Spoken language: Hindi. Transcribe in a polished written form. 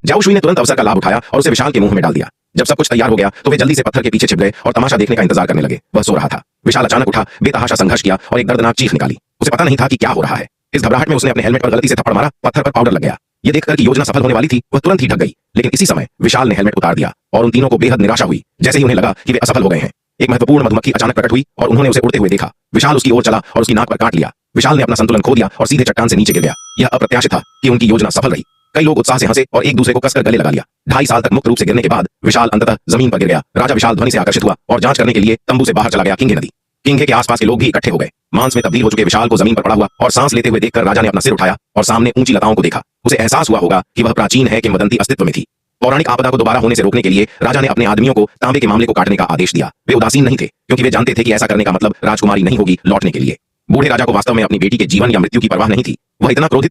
जाओशुई ने तुरंत अवसर का लाभ उठाया और उसे विशाल के मुंह में डाल दिया। जब सब कुछ तैयार हो गया तो वे जल्दी से पत्थर के पीछे छिप गए और तमाशा देखने का इंतजार करने लगे। वह सो रहा था। विशाल अचानक उठा, बेतहाशा संघर्ष किया और एक दर्दनाक चीख निकाली। उसे पता नहीं था कि क्या हो रहा है। इस घबराहट में उसने अपने हेलमेट पर गलती से थप्पड़ मारा। पत्थर पर पाउडर लग गया। ये देखकर कि योजना सफल होने वाली थी, वह तुरंत ही ढक गई। लेकिन इसी समय विशाल ने हेलमेट उतार दिया और उन तीनों को बेहद निराशा हुई। जैसे ही उन्हें लगा कि वे असफल हो गए हैं, एक महत्वपूर्ण मधुमक्खी अचानक प्रकट हुई और उन्होंने उसे उड़ते हुए देखा। विशाल उसकी ओर चला और उसकी नाक पर काट लिया। विशाल ने अपना संतुलन खो दिया और सीधे चट्टान से नीचे गिर गया। यह अप्रत्याशित था कि उनकी योजना सफल रही। कई लोग उत्साह से हंसे और एक दूसरे को कसकर गले लगा लिया। 2.5 साल तक मुक्त रूप से गिरने के बाद विशाल अंततः जमीन पर गिर गया। राजा विशाल ध्वनि से आकर्षित हुआ और जांच करने के लिए तंबू से बाहर चला गया। किंगे नदी किंगे के आसपास के लोग भी इकट्ठे हो गए। मांस में तब्दील हो चुके विशाल को जमीन पर पड़ा हुआ और सांस लेते हुए देखकर राजा ने अपना सिर उठाया और सामने ऊंची लताओं को देखा। उसे एहसास हुआ होगा कि वह प्राचीन है किंवदंती अस्तित्व में थी। पौराणिक आपदा को दोबारा होने से रोकने के लिए राजा ने अपने आदमियों को तांबे के मामले को काटने का आदेश दिया। वे उदासीन नहीं थे, क्योंकि वे जानते थे कि ऐसा करने का मतलब राजकुमारी नहीं होगी लौटने के लिए। बूढ़े राजा को वास्तव में अपनी बेटी के जीवन या मृत्यु की परवाह नहीं थी। वह इतना क्रोधित